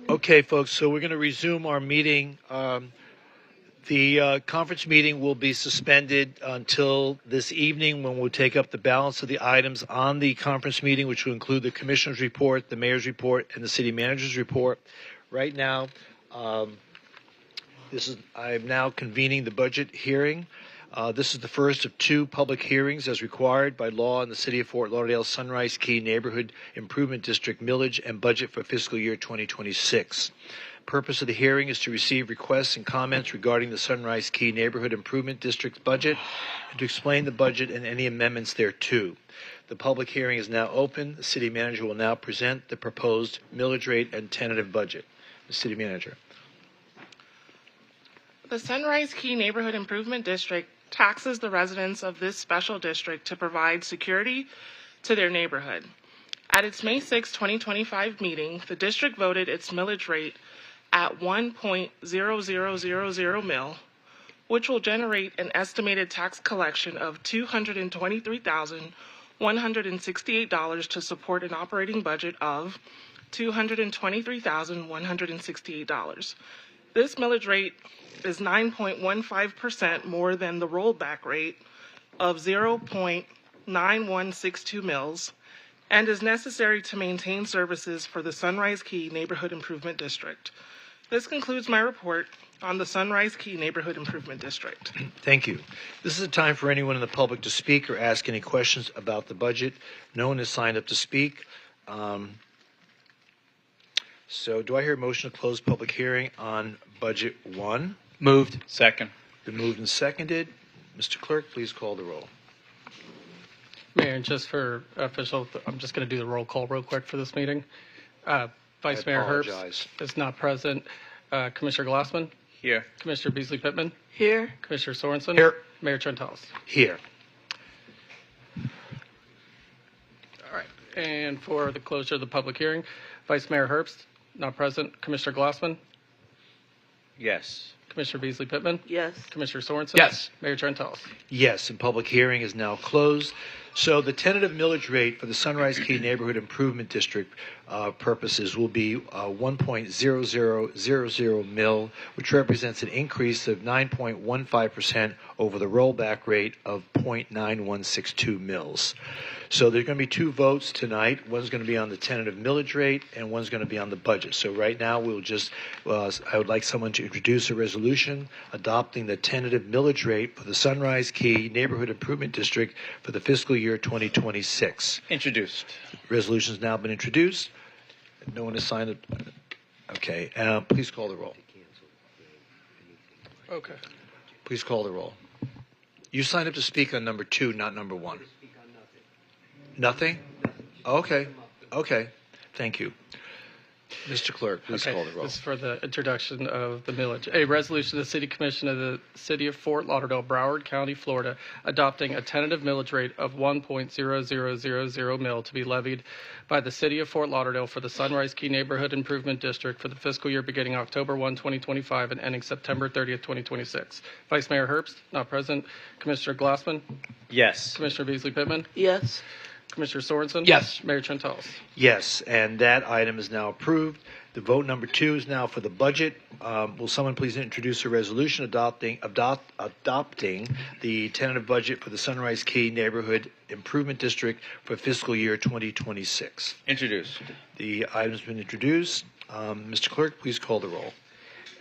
Okay, folks, so we're going to resume our meeting. The conference meeting will be suspended until this evening when we'll take up the balance of the items on the conference meeting, which will include the commissioner's report, the mayor's report, and the city manager's report. Right now, I'm now convening the budget hearing. This is the first of two public hearings as required by law in the City of Fort Lauderdale Sunrise Key Neighborhood Improvement District millage and budget for fiscal year 2026. Purpose of the hearing is to receive requests and comments regarding the Sunrise Key Neighborhood Improvement District budget and to explain the budget and any amendments thereto. The public hearing is now open. The city manager will now present the proposed millage rate and tentative budget. The city manager. The Sunrise Key Neighborhood Improvement District taxes the residents of this special district to provide security to their neighborhood. At its May 6, 2025 meeting, the district voted its millage rate at 1.0000 mil, which will generate an estimated tax collection of $223,168 to support an operating budget of $223,168. This millage rate is 9.15% more than the rollback rate of 0.9162 mils and is necessary to maintain services for the Sunrise Key Neighborhood Improvement District. This concludes my report on the Sunrise Key Neighborhood Improvement District. Thank you. This is a time for anyone in the public to speak or ask any questions about the budget. No one has signed up to speak. So do I hear a motion to close public hearing on budget 1? Moved. Second. Been moved and seconded. Mr. Clerk, please call the roll. Mayor, and just for official, I'm just going to do the roll call real quick for this meeting. Vice Mayor Herbst is not present. Commissioner Glassman? Here. Commissioner Beasley Pittman? Here. Commissioner Sorensen? Here. Mayor Trentalis? Here. All right. And for the closure of the public hearing, Vice Mayor Herbst, not present. Commissioner Glassman? Yes. Commissioner Beasley Pittman? Yes. Commissioner Sorensen? Yes. Mayor Trentalis? Yes, and public hearing is now closed. So the tentative millage rate for the Sunrise Key Neighborhood Improvement District purposes will be 1.0000 mil, which represents an increase of 9.15% over the rollback rate of 0.9162 mils. So there's going to be two votes tonight. One's going to be on the tentative millage rate, and one's going to be on the budget. So right now, I would like someone to introduce a resolution adopting the tentative millage rate for the Sunrise Key Neighborhood Improvement District for the fiscal year 2026. Introduced. Resolution's now been introduced. No one has signed it. Okay. Please call the roll. Okay. Please call the roll. You signed up to speak on number 2, not number 1. Nothing? Okay. Okay. Thank you. Mr. Clerk, please call the roll. This is for the introduction of the millage. A resolution of the City Commission of the City of Fort Lauderdale, Broward County, Florida, adopting a tentative millage rate of 1.0000 mil to be levied by the City of Fort Lauderdale for the Sunrise Key Neighborhood Improvement District for the fiscal year beginning October 1, 2025 and ending September 30th, 2026. Vice Mayor Herbst, not present. Commissioner Glassman? Yes. Commissioner Beasley Pittman? Yes. Commissioner Sorensen? Yes. Mayor Trentalis? Yes, and that item is now approved. The vote number 2 is now for the budget. Will someone please introduce a resolution adopting the tentative budget for the Sunrise Key Neighborhood Improvement District for fiscal year 2026? Introduced. The item's been introduced. Mr. Clerk, please call the roll.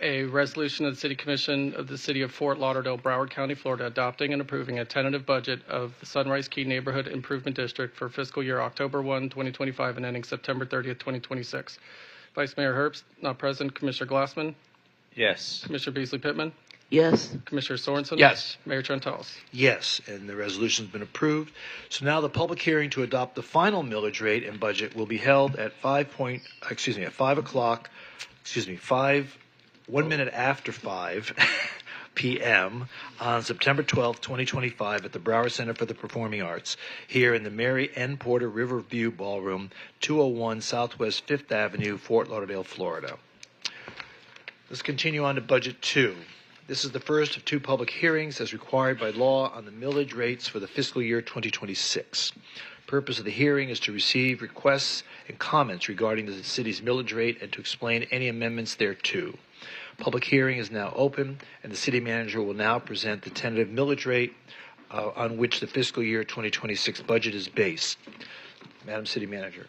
A resolution of the City Commission of the City of Fort Lauderdale, Broward County, Florida, adopting and approving a tentative budget of the Sunrise Key Neighborhood Improvement District for fiscal year October 1, 2025 and ending September 30th, 2026. Vice Mayor Herbst, not present. Commissioner Glassman? Yes. Commissioner Beasley Pittman? Yes. Commissioner Sorensen? Yes. Mayor Trentalis? Yes, and the resolution's been approved. So now the public hearing to adopt the final millage rate and budget will be held at 1 minute after 5 p.m. on September 12, 2025 at the Broward Center for the Performing Arts here in the Mary N. Porter Riverview Ballroom, 201 Southwest 5th Avenue, Fort Lauderdale, Florida. Let's continue on to Budget 2. This is the first of two public hearings as required by law on the millage rates for the fiscal year 2026. Purpose of the hearing is to receive requests and comments regarding the city's millage rate and to explain any amendments thereto. Public hearing is now open, and the city manager will now present the tentative millage rate on which the fiscal year 2026 budget is based. Madam City Manager.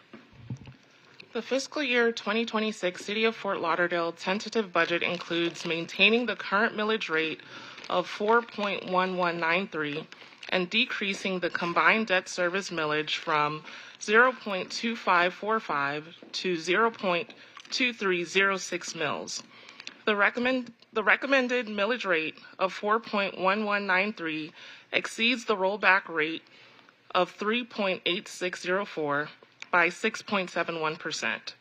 The fiscal year 2026 City of Fort Lauderdale tentative budget includes maintaining the current millage rate of 4.1193 and decreasing the combined debt service millage from 0.2545 to 0.2306 mils. The recommended millage rate of 4.1193 exceeds the rollback rate of 3.8604 by 6.71%.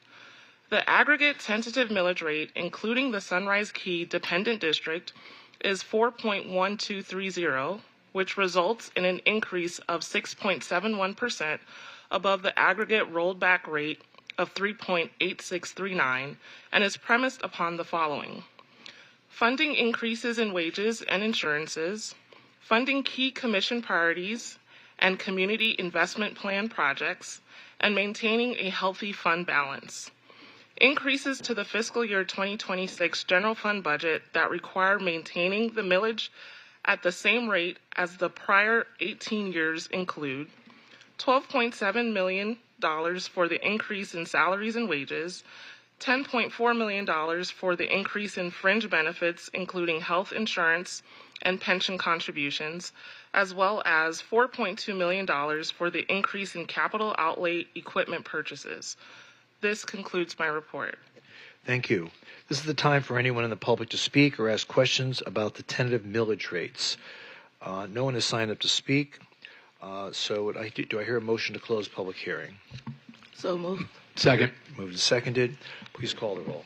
The aggregate tentative millage rate, including the Sunrise Key Dependent District, is 4.1230, which results in an increase of 6.71% above the aggregate rollback rate of 3.8639 and is premised upon the following: funding increases in wages and insurances, funding key commission priorities and community investment plan projects, and maintaining a healthy fund balance. Increases to the fiscal year 2026 general fund budget that require maintaining the millage at the same rate as the prior 18 years include $12.7 million for the increase in salaries and wages, $10.4 million for the increase in fringe benefits, including health insurance and pension contributions, as well as $4.2 million for the increase in capital outlay equipment purchases. This concludes my report. Thank you. This is the time for anyone in the public to speak or ask questions about the tentative millage rates. No one has signed up to speak, so do I hear a motion to close public hearing? So moved. Second. Moved and seconded. Please call the roll.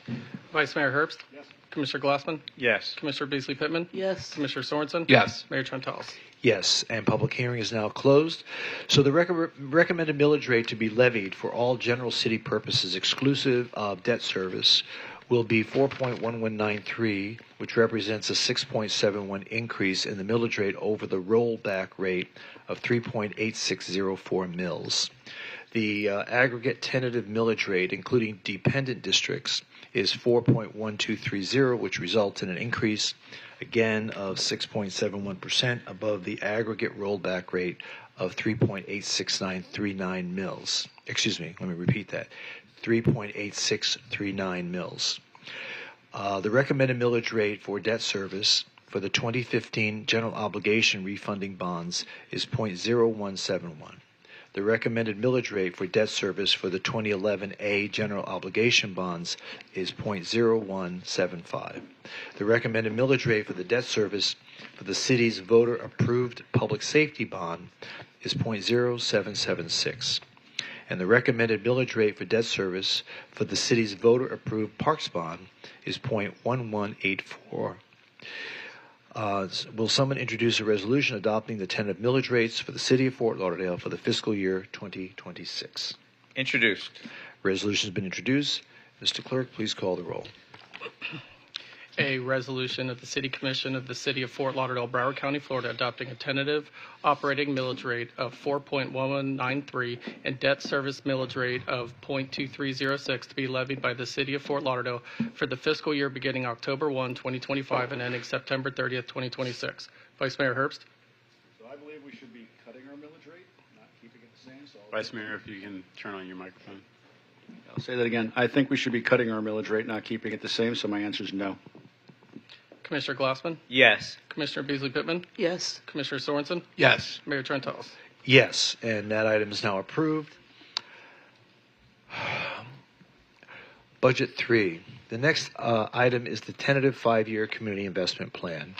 Vice Mayor Herbst? Yes. Commissioner Glassman? Yes. Commissioner Beasley Pittman? Yes. Commissioner Sorensen? Yes. Mayor Trentalis? Yes, and public hearing is now closed. So the recommended millage rate to be levied for all general city purposes exclusive of debt service will be 4.1193, which represents a 6.71 increase in the millage rate over the rollback rate of 3.8604 mils. The aggregate tentative millage rate, including dependent districts, is 4.1230, which results in an increase, again, of 6.71% above the aggregate rollback rate of 3.86939 mils. Excuse me, let me repeat that, 3.8639 mils. The recommended millage rate for debt service for the 2015 general obligation refunding bonds is 0.0171. The recommended millage rate for debt service for the 2011A general obligation bonds is 0.0175. The recommended millage rate for the debt service for the city's voter-approved public safety bond is 0.0776. And the recommended millage rate for debt service for the city's voter-approved parks bond is 0.1184. Will someone introduce a resolution adopting the tentative millage rates for the city of Fort Lauderdale for the fiscal year 2026? Introduced. Resolution has been introduced. Mr. Clerk, please call the roll. A resolution of the City Commission of the City of Fort Lauderdale, Broward County, Florida, adopting a tentative operating millage rate of 4.1193 and debt service millage rate of 0.2306 to be levied by the City of Fort Lauderdale for the fiscal year beginning October 1, 2025 and ending September 30th, 2026. Vice Mayor Herbst? So I believe we should be cutting our millage rate, not keeping it the same. So Vice Mayor, if you can turn on your microphone. I'll say that again. I think we should be cutting our millage rate, not keeping it the same. So my answer is no. Commissioner Glassman? Yes. Commissioner Beasley Pittman? Yes. Commissioner Sorensen? Yes. Mayor Trentalis? Yes, and that item is now approved. Budget 3. The next item is the tentative 5-year community investment plan.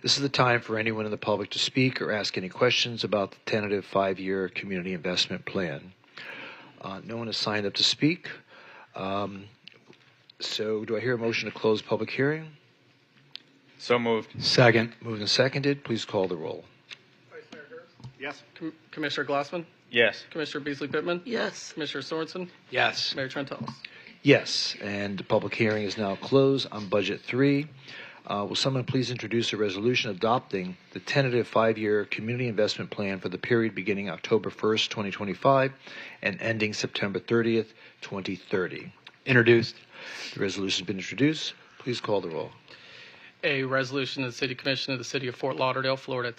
This is the time for anyone in the public to speak or ask any questions about the tentative 5-year community investment plan. No one has signed up to speak. So do I hear a motion to close public hearing? So moved. Second. Moved and seconded. Please call the roll. Vice Mayor Herbst? Yes. Commissioner Glassman? Yes. Commissioner Beasley Pittman? Yes. Commissioner Sorensen? Yes. Mayor Trentalis? Yes, and the public hearing is now closed on Budget 3. Will someone please introduce a resolution adopting the tentative 5-year community investment plan for the period beginning October 1st, 2025 and ending September 30th, 2030? Introduced. The resolution has been introduced. Please call the roll. A resolution of the City Commission of the City of Fort Lauderdale, Florida,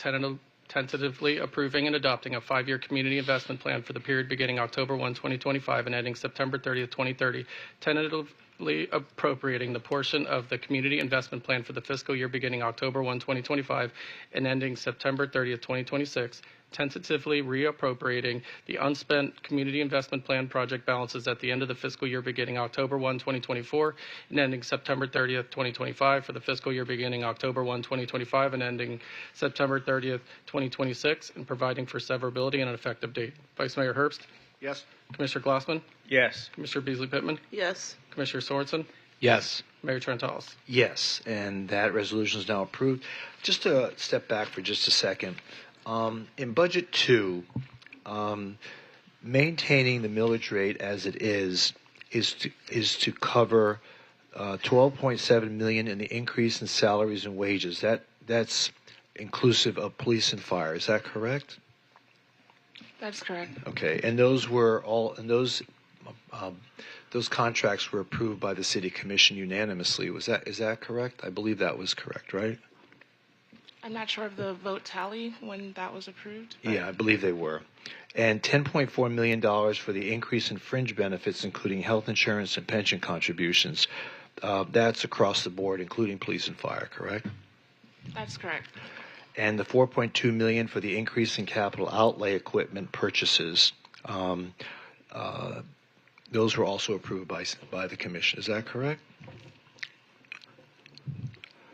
tentatively approving and adopting a 5-year community investment plan for the period beginning October 1, 2025 and ending September 30th, 2030, tentatively appropriating the portion of the community investment plan for the fiscal year beginning October 1, 2025 and ending September 30th, 2026, tentatively reappropriating the unspent community investment plan project balances at the end of the fiscal year beginning October 1, 2024 and ending September 30th, 2025 for the fiscal year beginning October 1, 2025 and ending September 30th, 2026, and providing for severability and an effective date. Vice Mayor Herbst? Yes. Commissioner Glassman? Yes. Commissioner Beasley-Pittman? Yes. Commissioner Sorensen? Yes. Mayor Trentalis? Yes, and that resolution is now approved. Just to step back for just a second. In Budget 2, maintaining the millage rate as it is to cover $12.7 million in the increase in salaries and wages. That's inclusive of police and fire. Is that correct? That's correct. Okay, and those were all, and those contracts were approved by the City Commission unanimously. Is that correct? I believe that was correct, right? I'm not sure of the vote tally when that was approved. But Yeah, I believe they were. And $10.4 million for the increase in fringe benefits, including health insurance and pension contributions. That's across the board, including police and fire, correct? That's correct. And the $4.2 million for the increase in capital outlay equipment purchases. Those were also approved by the commission. Is that correct?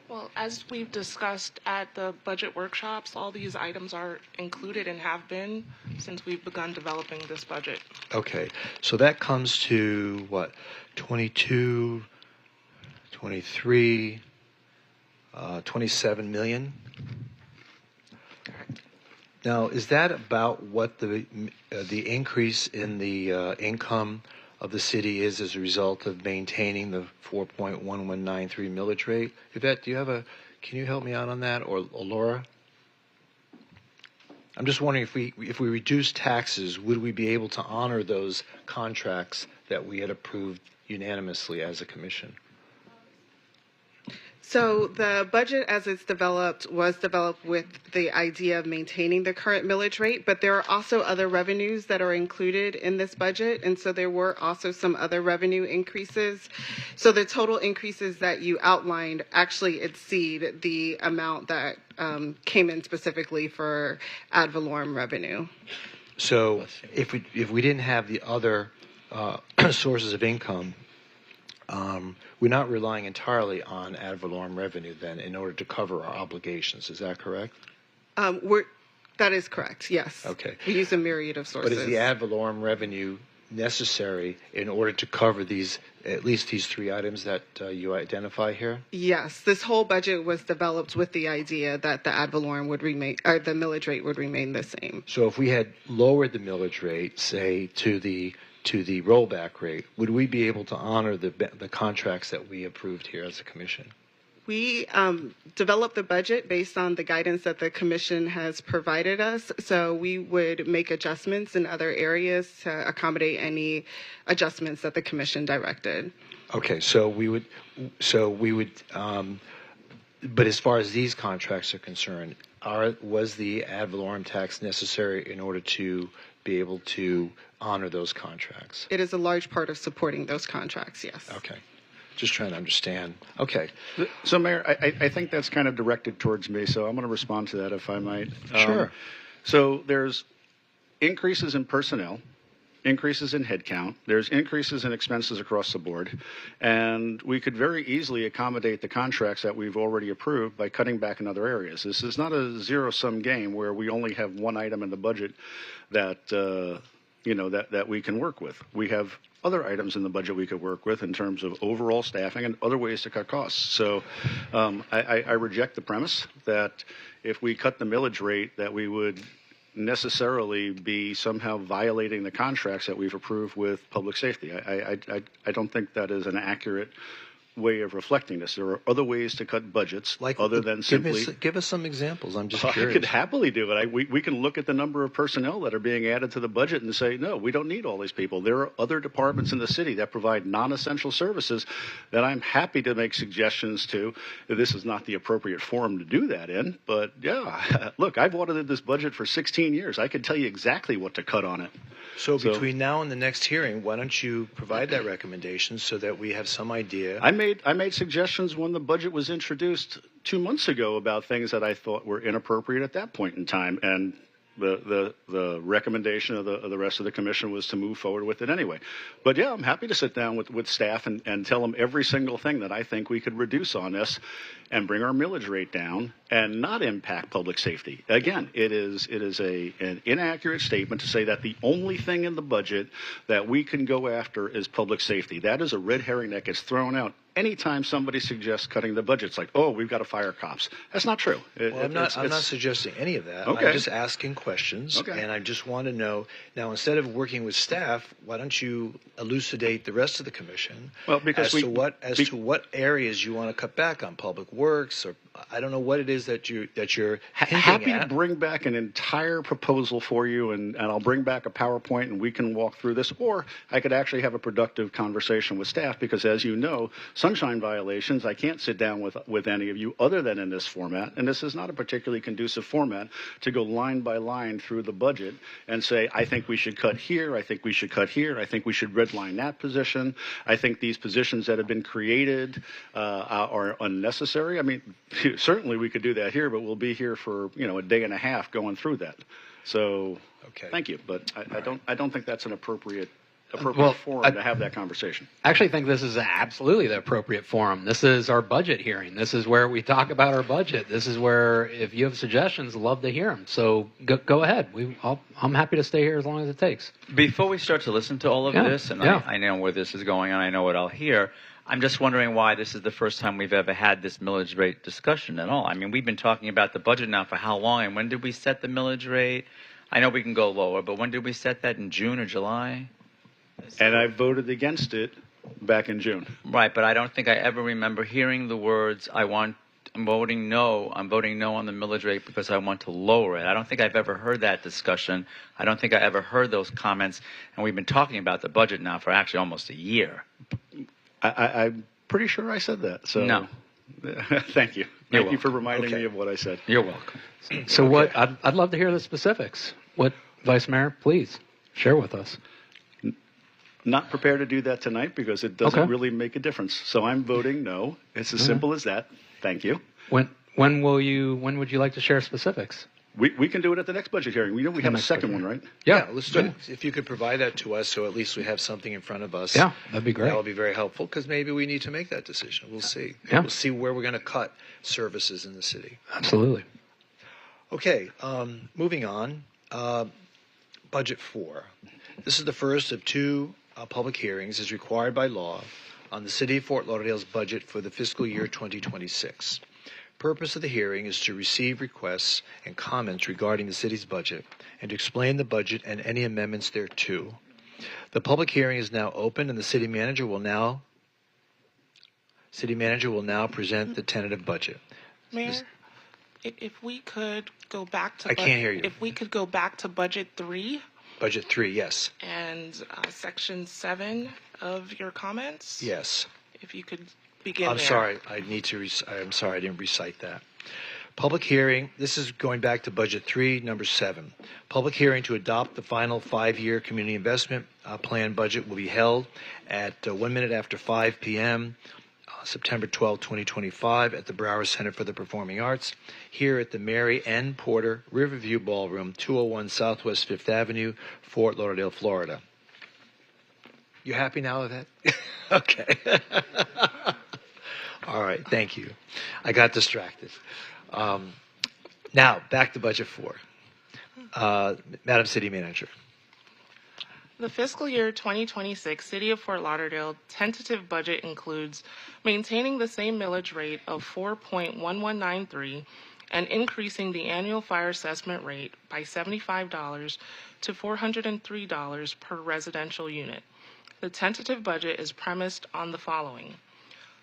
Well, as we've discussed at the budget workshops, all these items are included and have been since we've begun developing this budget. Okay, so that comes to what, 22, 23, 27 million? Now, is that about what the increase in the income of the city is as a result of maintaining the 4.1193 millage rate? Yvette, can you help me out on that, or Laura? I'm just wondering if we reduce taxes, would we be able to honor those contracts that we had approved unanimously as a commission? So the budget as it's developed was developed with the idea of maintaining the current millage rate, but there are also other revenues that are included in this budget, and so there were also some other revenue increases. So the total increases that you outlined actually exceed the amount that came in specifically for ad valorem revenue. So if we didn't have the other sources of income, we're not relying entirely on ad valorem revenue then in order to cover our obligations. Is that correct? That is correct, yes. Okay. We use a myriad of sources. But is the ad valorem revenue necessary in order to cover at least these three items that you identify here? Yes, this whole budget was developed with the idea that the ad valorem would remain, or the millage rate would remain the same. So if we had lowered the millage rate, say, to the rollback rate, would we be able to honor the contracts that we approved here as a commission? We developed the budget based on the guidance that the commission has provided us. So we would make adjustments in other areas to accommodate any adjustments that the commission directed. Okay, so we would, but as far as these contracts are concerned, was the ad valorem tax necessary in order to be able to honor those contracts? It is a large part of supporting those contracts, yes. Okay. Just trying to understand. Okay. So, Mayor, I think that's kind of directed towards me, so I'm going to respond to that if I might. Sure. So there's increases in personnel, increases in headcount, there's increases in expenses across the board, and we could very easily accommodate the contracts that we've already approved by cutting back in other areas. This is not a zero-sum game where we only have one item in the budget that that we can work with. We have other items in the budget we could work with in terms of overall staffing and other ways to cut costs. So I reject the premise that if we cut the millage rate that we would necessarily be somehow violating the contracts that we've approved with public safety. I don't think that is an accurate way of reflecting this. There are other ways to cut budgets other than give us some examples. I'm just I curious. could happily do it. We can look at the number of personnel that are being added to the budget and say, no, we don't need all these people. There are other departments in the city that provide non-essential services that I'm happy to make suggestions to. This is not the appropriate forum to do that in, but yeah, look, I've audited this budget for 16 years. I could tell you exactly what to cut on it. So between now and the next hearing, why don't you provide that recommendation so that we have some idea? I made suggestions when the budget was introduced 2 months ago about things that I thought were inappropriate at that point in time, and the recommendation of the rest of the commission was to move forward with it anyway. But yeah, I'm happy to sit down with staff and tell them every single thing that I think we could reduce on this and bring our millage rate down and not impact public safety. Again, it is an inaccurate statement to say that the only thing in the budget that we can go after is public safety. That is a red herring that gets thrown out anytime somebody suggests cutting the budget. It's like, oh, we've got to fire cops. That's not true. I'm not suggesting any of that. Okay. I'm just asking questions, and I just want to know. Now, instead of working with staff, why don't you elucidate the rest of the commission as to what areas you want to cut back on, public works, or I don't know what it is that you're hinting happy at. to bring back an entire proposal for you, and I'll bring back a PowerPoint, and we can walk through this, or I could actually have a productive conversation with staff, because as you know, sunshine violations, I can't sit down with any of you other than in this format, and this is not a particularly conducive format to go line by line through the budget and say, I think we should cut here, I think we should cut here, I think we should redline that position, I think these positions that have been created are unnecessary. I mean, certainly we could do that here, but we'll be here for a day and a half going through that. So, thank you, but I don't think that's an appropriate forum to have that conversation. I actually think this is absolutely the appropriate forum. This is our budget hearing. This is where we talk about our budget. This is where, if you have suggestions, love to hear them. So go ahead. I'm happy to stay here as long as it takes. Before we start to listen to all of this, and I know where this is going on, I know what I'll hear, I'm just wondering why this is the first time we've ever had this millage rate discussion at all. I mean, we've been talking about the budget now for how long, and when did we set the millage rate? I know we can go lower, but when did we set that, in June or July? And I voted against it back in June. Right, but I don't think I ever remember hearing the words, I'm voting no on the millage rate because I want to lower it. I don't think I've ever heard that discussion. I don't think I ever heard those comments, and we've been talking about the budget now for actually almost a year. I'm pretty sure I said that. So no. Thank you. Thank you for reminding me of what I said. You're welcome. So what? I'd love to hear the specifics. What, Vice Mayor? Please share with us. Not prepared to do that tonight because it doesn't really make a difference. So I'm voting no. It's as simple as that. Thank you. When would you like to share specifics? We can do it at the next budget hearing. We have a second one, right? Yeah, let's do it. If you could provide that to us, so at least we have something in front of us. Yeah, that'd be great. That would be very helpful, because maybe we need to make that decision. We'll see. Yeah. We'll see where we're going to cut services in the city. Absolutely. Okay, moving on. Budget 4. This is the first of two public hearings as required by law on the City of Fort Lauderdale's budget for the fiscal year 2026. Purpose of the hearing is to receive requests and comments regarding the city's budget and to explain the budget and any amendments thereto. The public hearing is now open, and the city manager will now present the tentative budget. Mayor, if we could go back to I can't hear you. If we could go back to budget 3. Budget 3, yes. And section 7 of your comments. Yes. If you could begin I'm there. sorry. I'm sorry. I didn't recite that. Public hearing. This is going back to budget 3, number 7. Public hearing to adopt the final 5-year community investment plan budget will be held at 1 minute after 5 p.m. September 12, 2025, at the Brower Center for the Performing Arts, here at the Mary N. Porter Riverview Ballroom, 201 Southwest 5th Avenue, Fort Lauderdale, Florida. You happy now with that? Okay. All right, thank you. I got distracted. Now, back to budget 4. Madam City Manager. The fiscal year 2026 City of Fort Lauderdale tentative budget includes maintaining the same millage rate of 4.1193 and increasing the annual fire assessment rate by $75 to $403 per residential unit. The tentative budget is premised on the following: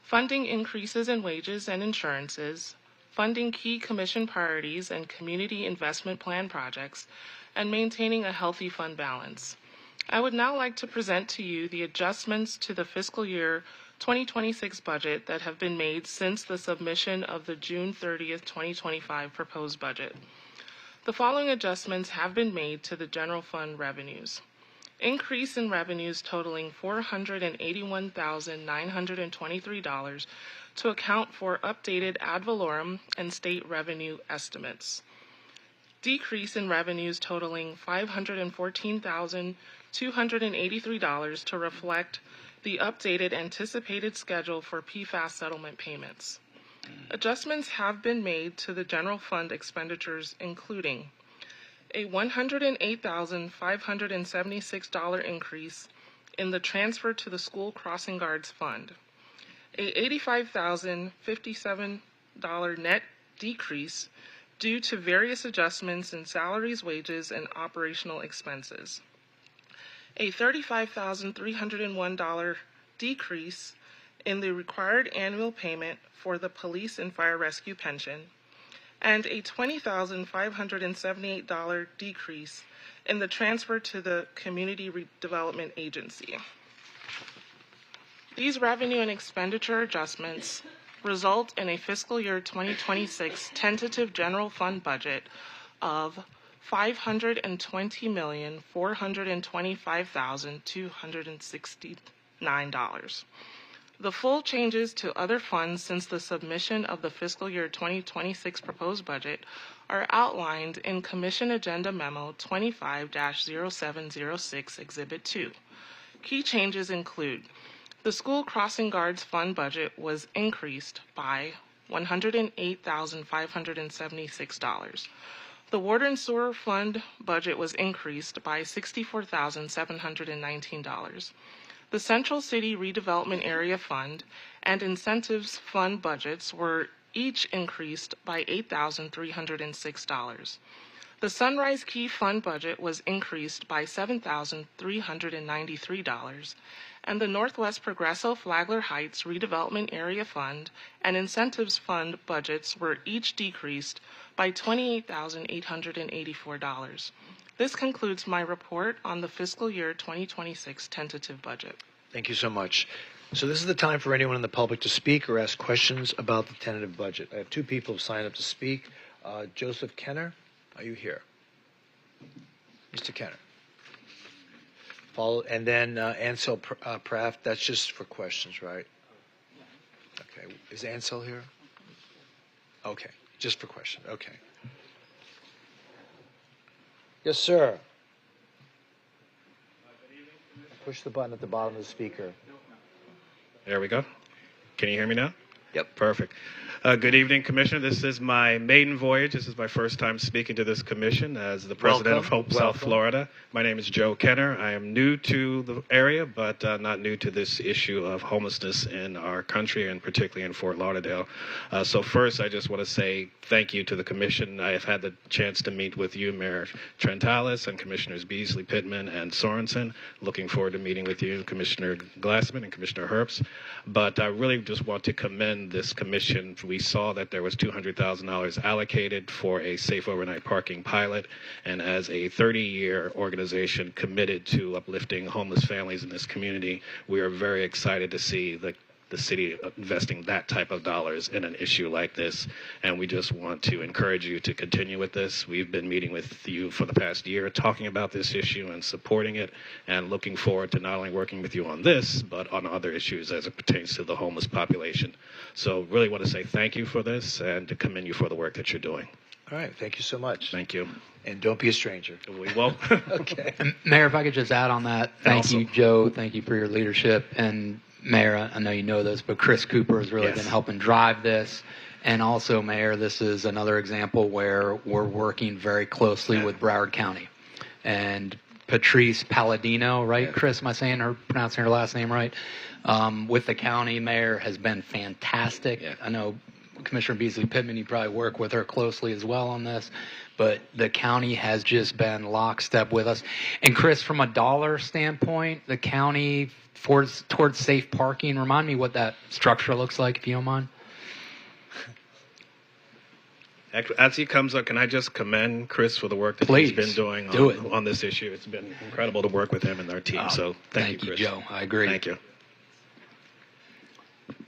funding increases in wages and insurances, funding key commission priorities and community investment plan projects, and maintaining a healthy fund balance. I would now like to present to you the adjustments to the fiscal year 2026 budget that have been made since the submission of the June 30th, 2025 proposed budget. The following adjustments have been made to the general fund revenues. Increase in revenues totaling $481,923 to account for updated ad valorem and state revenue estimates. Decrease in revenues totaling $514,283 to reflect the updated anticipated schedule for PFAS settlement payments. Adjustments have been made to the general fund expenditures, including a $108,576 increase in the transfer to the School Crossing Guards Fund, a $85,057 net decrease due to various adjustments in salaries, wages, and operational expenses, a $35,301 decrease in the required annual payment for the police and fire rescue pension, and a $20,578 decrease in the transfer to the Community Redevelopment Agency. These revenue and expenditure adjustments result in a fiscal year 2026 tentative general fund budget of $520,425,269. The full changes to other funds since the submission of the fiscal year 2026 proposed budget are outlined in Commission Agenda Memo 25-0706 Exhibit 2. Key changes include: the School Crossing Guards Fund budget was increased by $108,576. The Water and Sewer Fund budget was increased by $64,719. The Central City Redevelopment Area Fund and Incentives Fund budgets were each increased by $8,306. The Sunrise Key Fund budget was increased by $7,393, and the Northwest Progresso Flagler Heights Redevelopment Area Fund and Incentives Fund budgets were each decreased by $28,884. This concludes my report on the fiscal year 2026 tentative budget. Thank you so much. So this is the time for anyone in the public to speak or ask questions about the tentative budget. I have two people who signed up to speak. Joseph Kenner, are you here? Mr. Kenner. Follow, and then Ansel Praft, that's just for questions, right? Okay. Is Ansel here? Okay. Just for questions. Okay. Yes, sir. Push the button at the bottom of the speaker. There we go. Can you hear me now? Yep. Perfect. Good evening, Commissioner. This is my maiden voyage. This is my first time speaking to this commission as the president of Hope South Florida. My name is Joe Kenner. I am new to the area, but not new to this issue of homelessness in our country, and particularly in Fort Lauderdale. So first, I just want to say thank you to the commission. I have had the chance to meet with you, Mayor Trentalis, and Commissioners Beasley, Pittman, and Sorensen. Looking forward to meeting with you, Commissioner Glassman and Commissioner Herbst. But I really just want to commend this commission. We saw that there was $200,000 allocated for a safe overnight parking pilot, and as a 30-year organization committed to uplifting homeless families in this community, we are very excited to see the city investing that type of dollars in an issue like this, and we just want to encourage you to continue with this. We've been meeting with you for the past year talking about this issue and supporting it, and looking forward to not only working with you on this, but on other issues as it pertains to the homeless population. So really want to say thank you for this and to commend you for the work that you're doing. All right. Thank you so much. Thank you. And don't be a stranger. We won't. Okay. And Mayor, if I could just add on that, thank you, Joe. Thank you for your leadership. And Mayor, I know you know this, but Chris Cooper has really been helping drive this. And also, Mayor, this is another example where we're working very closely with Broward County. And Patrice Palladino, right, Chris? Am I pronouncing her last name right? With the county, Mayor, has been fantastic. I know Commissioner Beasley Pittman, you probably work with her closely as well on this, but the county has just been lockstep with us. And Chris, from a dollar standpoint, the county towards safe parking, remind me what that structure looks like, if you don't mind. As he comes up, can I just commend Chris for the work that Please, he's been doing on this issue? It's been incredible to work with him and our team. So thank you, Chris. Joe. I agree. Thank you.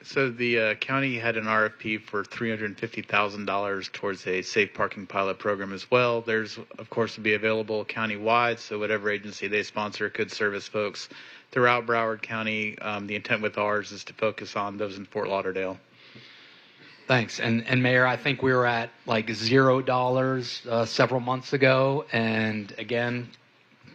So the county had an RFP for $350,000 towards a safe parking pilot program as well. There's, of course, to be available countywide, so whatever agency they sponsor could service folks throughout Broward County. The intent with ours is to focus on those in Fort Lauderdale. Thanks. And Mayor, I think we were at like $0 several months ago. And again,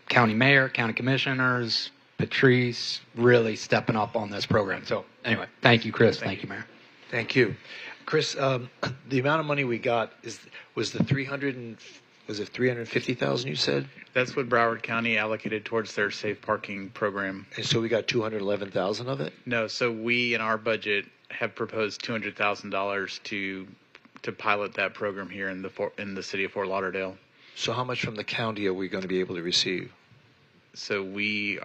county mayor, county commissioners, Patrice really stepping up on this program. So anyway, thank you, Chris. Thank you, Mayor. Thank you. Chris, the amount of money we got was it 350,000 you said? That's what Broward County allocated towards their safe parking program. And so we got 211,000 of it? No, so we in our budget have proposed $200,000 to pilot that program here in the city of Fort Lauderdale. So how much from the county are we going to be able to receive? So we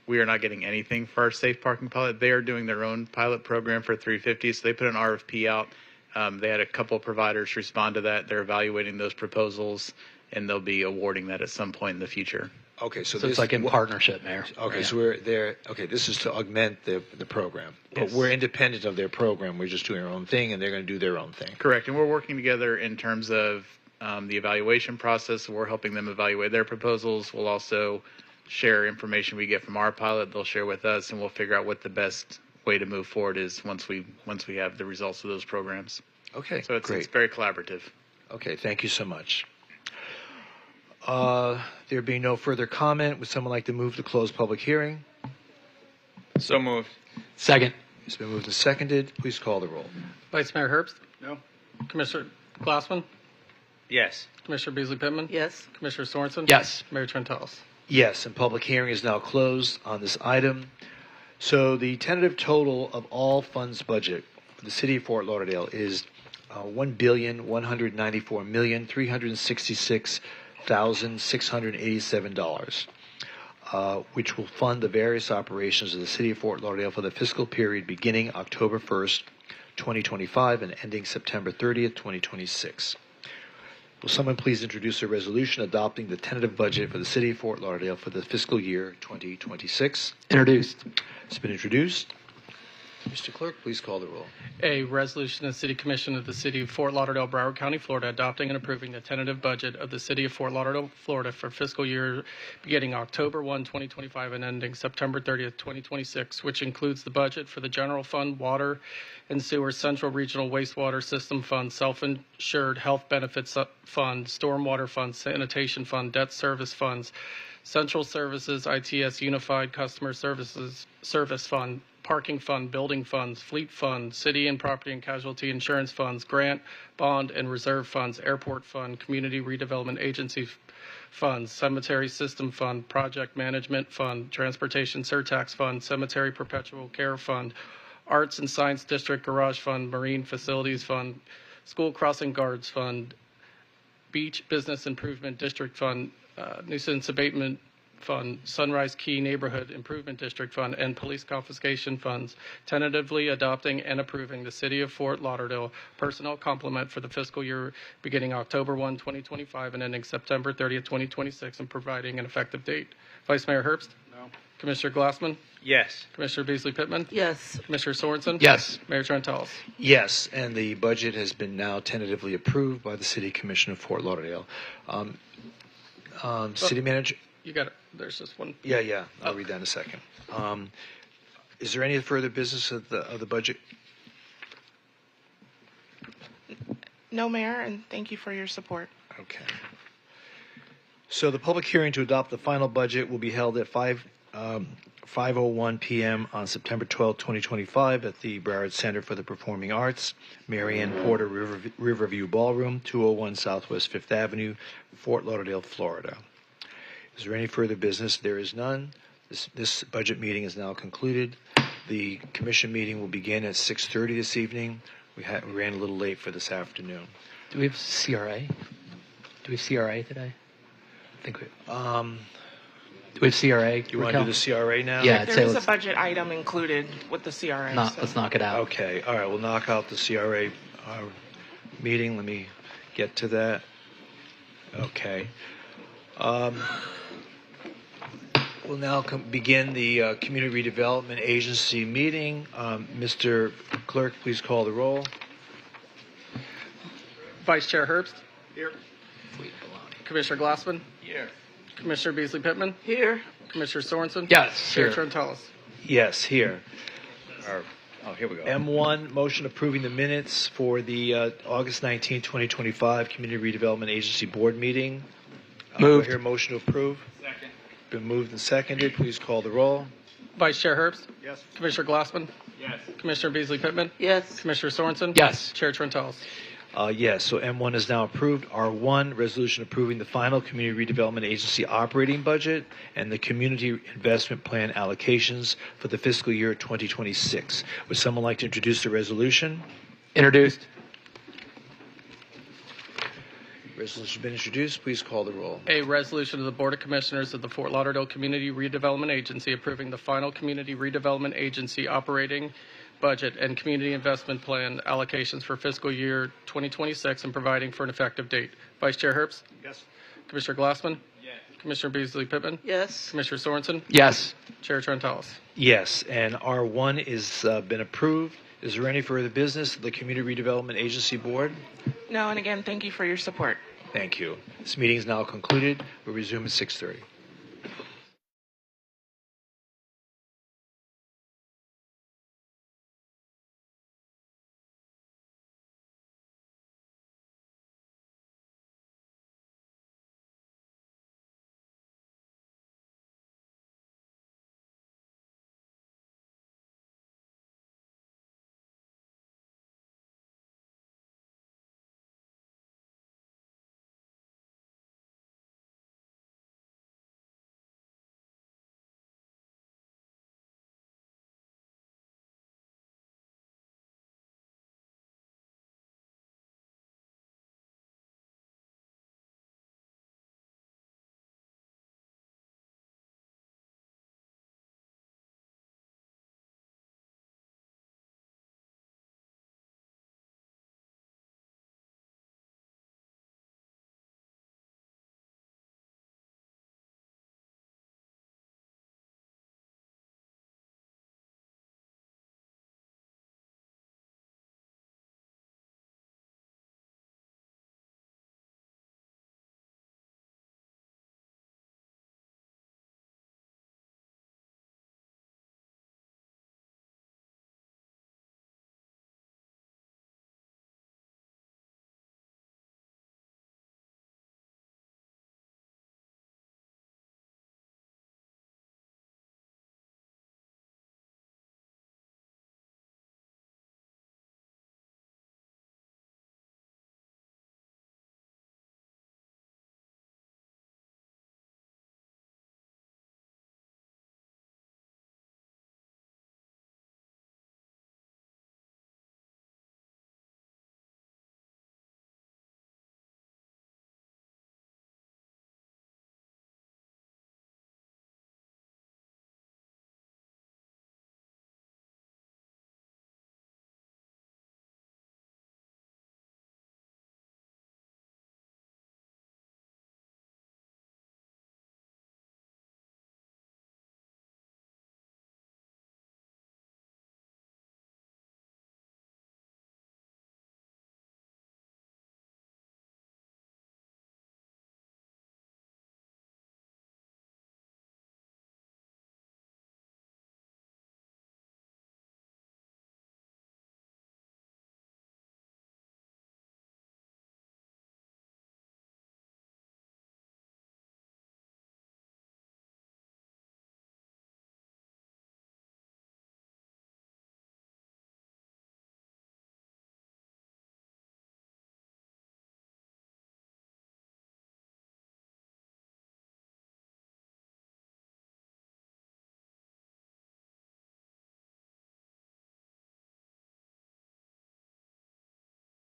are not getting anything for our safe parking pilot. They are doing their own pilot program for 350. So they put an RFP out. They had a couple of providers respond to that. They're evaluating those proposals, and they'll be awarding that at some point in the future. Okay, so it's like in partnership, Mayor. Okay, right. So we're there. Okay, this is to augment the program, but Yes. we're independent of their program. We're just doing our own thing, and they're going to do their own thing. Correct, and we're working together in terms of the evaluation process. We're helping them evaluate their proposals. We'll also share information we get from our pilot. They'll share with us, and we'll figure out what the best way to move forward is once we have the results of those programs. Okay, So it's great. very collaborative. Okay, thank you so much. There being no further comment, would someone like to move to close public hearing? So moved. Second. It's been moved and seconded. Please call the roll. Vice Mayor Herbst? No. Commissioner Glassman? Yes. Commissioner Beasley Pittman? Yes. Commissioner Sorensen? Yes. Mayor Trentalis? Yes, and public hearing is now closed on this item. So the tentative total of all funds budget for the city of Fort Lauderdale is $1,194,366,687, which will fund the various operations of the city of Fort Lauderdale for the fiscal period beginning October 1st, 2025 and ending September 30th, 2026. Will someone please introduce a resolution adopting the tentative budget for the city of Fort Lauderdale for the fiscal year 2026? Introduced. It's been introduced. Mr. Clerk, please call the roll. A resolution of the City Commission of the City of Fort Lauderdale, Broward County, Florida, adopting and approving the tentative budget of the City of Fort Lauderdale, Florida for fiscal year beginning October 1, 2025 and ending September 30th, 2026, which includes the budget for the General Fund, Water and Sewer, Central Regional Wastewater System Fund, Self-Insured Health Benefits Fund, Stormwater Fund, Sanitation Fund, Debt Service Funds, Central Services, ITS Unified Customer Services Service Fund, Parking Fund, Building Funds, Fleet Fund, City and Property and Casualty Insurance Funds, Grant, Bond, and Reserve Funds, Airport Fund, Community Redevelopment Agency Funds, Cemetery System Fund, Project Management Fund, Transportation Surtax Fund, Cemetery Perpetual Care Fund, Arts and Science District Garage Fund, Marine Facilities Fund, School Crossing Guards Fund, Beach Business Improvement District Fund, Nuisance Abatement Fund, Sunrise Key Neighborhood Improvement District Fund, and Police Confiscation Funds, tentatively adopting and approving the City of Fort Lauderdale personnel complement for the fiscal year beginning October 1, 2025 and ending September 30th, 2026, and providing an effective date. Vice Mayor Herbst? No. Commissioner Glassman? Yes. Commissioner Beasley Pittman? Yes. Commissioner Sorensen? Yes. Mayor Trentalis? Yes, and the budget has been now tentatively approved by the City Commission of Fort Lauderdale. City Manager? You got it. There's just one. Yeah. I'll read that in a second. Is there any further business of the budget? No, Mayor, and thank you for your support. Okay. So the public hearing to adopt the final budget will be held at 5:01 p.m. on September 12, 2025 at the Broward Center for the Performing Arts, Marianne Porter Riverview Ballroom, 201 Southwest 5th Avenue, Fort Lauderdale, Florida. Is there any further business? There is none. This budget meeting is now concluded. The commission meeting will begin at 6:30 this evening We ran a little late for this afternoon. Do we have CRA? Do we have CRA today? I think we. Do we have CRA? Do you want to do the CRA now? Yeah, There is a budget item included with the CRA. Let's knock it out. Okay. All right. We'll knock out the CRA meeting. Let me get to that. Okay. We'll now begin the Community Redevelopment Agency meeting. Mr. Clerk, please call the roll. Vice Chair Herbst. Here. Commissioner Glassman. Here. Commissioner Beasley Pittman. Here. Commissioner Sorensen. Yes. Chair Here. Trentalis. Yes, here. Here we go. M1, motion approving the minutes for the August 19, 2025 Community Redevelopment Agency Board meeting. Moved. Here, motion to approve. Second. Been moved and seconded. Please call the roll. Vice Chair Herbst. Yes. Commissioner Glassman. Yes. Commissioner Beasley Pittman. Yes. Commissioner Sorensen. Yes. Chair Trentalis. Yes, so M1 is now approved. R1, resolution approving the final Community Redevelopment Agency operating budget and the Community Investment Plan allocations for the fiscal year 2026. Would someone like to introduce the resolution? Introduced. Resolution has been introduced. Please call the roll. A resolution of the Board of Commissioners of the Fort Lauderdale Community Redevelopment Agency approving the final Community Redevelopment Agency operating budget and community investment plan allocations for fiscal year 2026 and providing for an effective date. Vice Chair Herbst. Yes. Commissioner Glassman. Yes. Commissioner Beasley Pittman. Yes. Commissioner Sorensen. Yes. Chair Trentalis. Yes, and R1 is been approved. Is there any further business of the Community Redevelopment Agency Board? No, and again, thank you for your support. Thank you. This meeting is now concluded. We'll resume at 6:30.